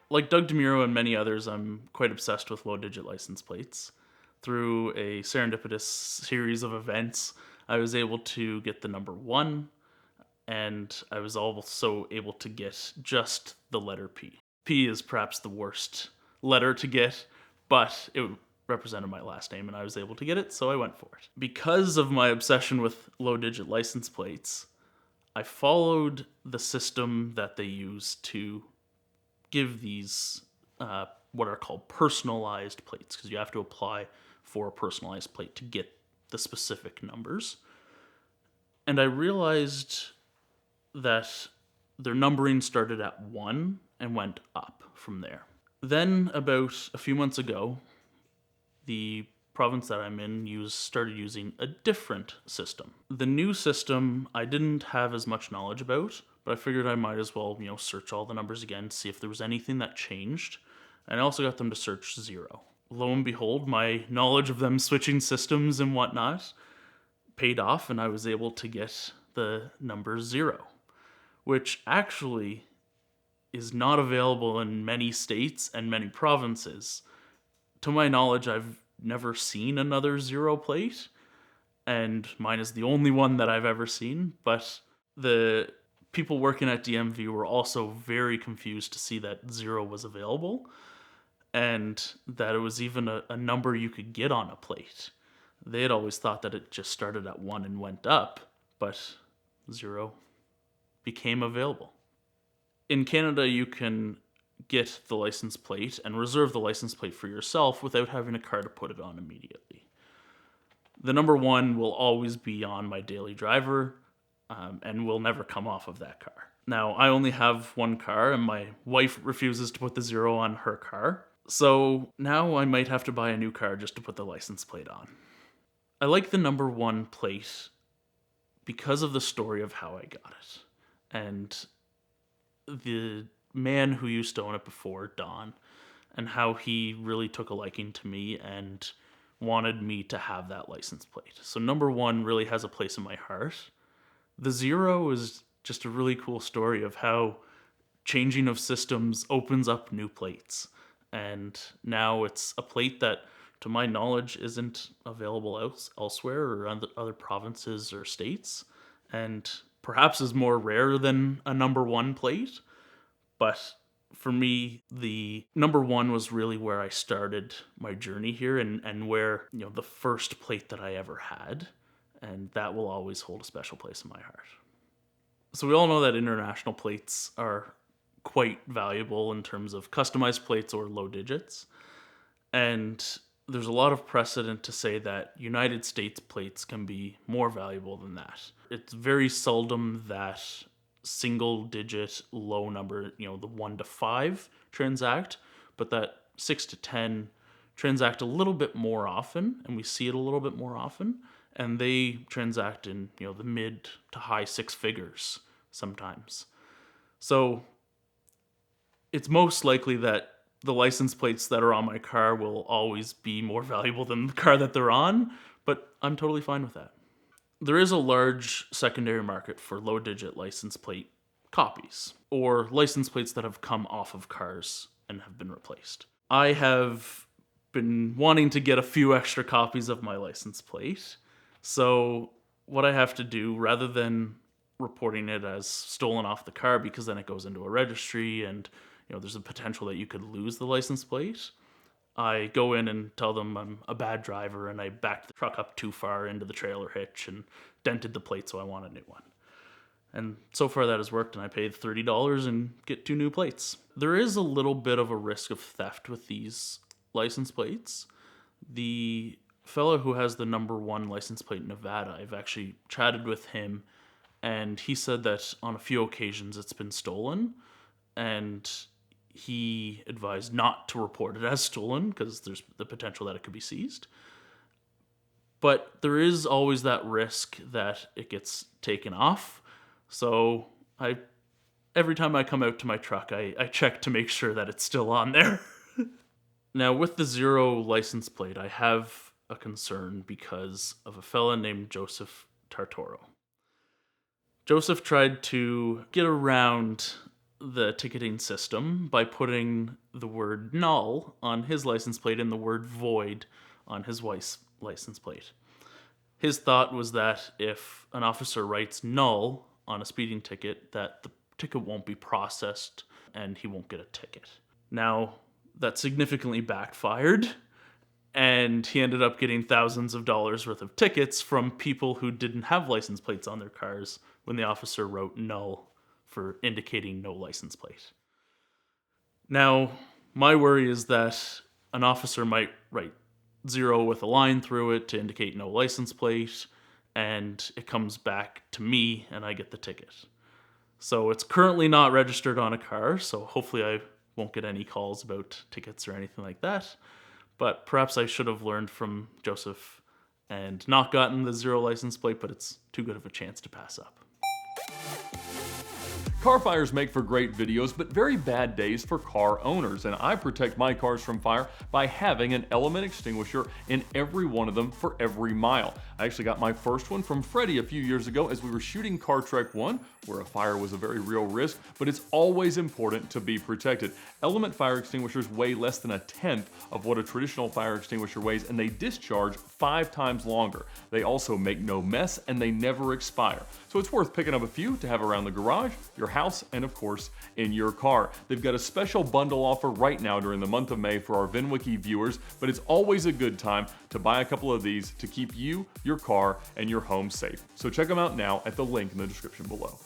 Like Doug DeMuro and many others, I'm quite obsessed with low-digit license plates. Through a serendipitous series of events, I was able to get the number 1, and I was also able to get just the letter P. P is perhaps the worst letter to get, but it represented my last name and I was able to get it, so I went for it. Because of my obsession with low digit license plates, I followed the system that they use to give these what are called personalized plates, because you have to apply for a personalized plate to get the specific numbers. And I realized that their numbering started at 1 and went up from there. Then, about a few months ago, the province that I'm in started using a different system. The new system I didn't have as much knowledge about, but I figured I might as well, search all the numbers again, see if there was anything that changed. And I also got them to search 0. Lo and behold, my knowledge of them switching systems and whatnot paid off, and I was able to get the number 0, which actually is not available in many states and many provinces. To my knowledge, I've never seen another 0 plate, and mine is the only one that I've ever seen, but the people working at DMV were also very confused to see that 0 was available, and that it was even a number you could get on a plate. They had always thought that it just started at 1 and went up, but 0 became available. In Canada, you can get the license plate and reserve the license plate for yourself without having a car to put it on immediately. The number 1 will always be on my daily driver and will never come off of that car. Now, I only have one car and my wife refuses to put the 0 on her car. So now I might have to buy a new car just to put the license plate on. I like the number 1 plate because of the story of how I got it. And the man who used to own it before, Don, and how he really took a liking to me and wanted me to have that license plate. So number 1 really has a place in my heart. The 0 is just a really cool story of how changing of systems opens up new plates. And now it's a plate that, to my knowledge, isn't available elsewhere or other provinces or states, and perhaps is more rare than a number 1 plate. But for me, the number 1 was really where I started my journey here, and where, the first plate that I ever had. And that will always hold a special place in my heart. So we all know that international plates are quite valuable in terms of customized plates or low digits. And there's a lot of precedent to say that United States plates can be more valuable than that. It's very seldom that single digit low number, the 1 to 5 transact, but that 6 to 10 transact a little bit more often, and we see it a little bit more often, and they transact in, the mid to high 6 figures sometimes. So it's most likely that the license plates that are on my car will always be more valuable than the car that they're on, but I'm totally fine with that. There is a large secondary market for low digit license plate copies, or license plates that have come off of cars and have been replaced. I have been wanting to get a few extra copies of my license plate, so what I have to do, rather than reporting it as stolen off the car, because then it goes into a registry and there's a potential that you could lose the license plate, I go in and tell them I'm a bad driver and I backed the truck up too far into the trailer hitch and dented the plate, so I want a new one. And so far that has worked, and I paid $30 and get 2 new plates. There is a little bit of a risk of theft with these license plates. The fellow who has the number 1 license plate in Nevada, I've actually chatted with him, and he said that on a few occasions it's been stolen, and he advised not to report it as stolen because there's the potential that it could be seized. But there is always that risk that it gets taken off. So every time I come out to my truck, I check to make sure that it's still on there. Now, with the 0 license plate, I have a concern because of a fella named Joseph Tartoro. Joseph tried to get around the ticketing system by putting the word null on his license plate and the word void on his wife's license plate. His thought was that if an officer writes null on a speeding ticket, that the ticket won't be processed and he won't get a ticket. Now, that significantly backfired, and he ended up getting thousands of dollars worth of tickets from people who didn't have license plates on their cars when the officer wrote null for indicating no license plate. Now, my worry is that an officer might write 0 with a line through it to indicate no license plate, and it comes back to me and I get the ticket. So it's currently not registered on a car, so hopefully I won't get any calls about tickets or anything like that. But perhaps I should have learned from Joseph and not gotten the 0 license plate, but it's too good of a chance to pass up. Car fires make for great videos, but very bad days for car owners, and I protect my cars from fire by having an element extinguisher in every one of them for every mile. I actually got my first one from Freddie a few years ago as we were shooting Car Trek 1, where a fire was a very real risk, but it's always important to be protected. Element fire extinguishers weigh less than 1/10 of what a traditional fire extinguisher weighs, and they discharge 5 times longer. They also make no mess, and they never expire. So it's worth picking up a few to have around the garage, your house, and of course, in your car. They've got a special bundle offer right now during the month of May for our VINwiki viewers, but it's always a good time to buy a couple of these to keep you, your car, and your home safe. So check them out now at the link in the description below.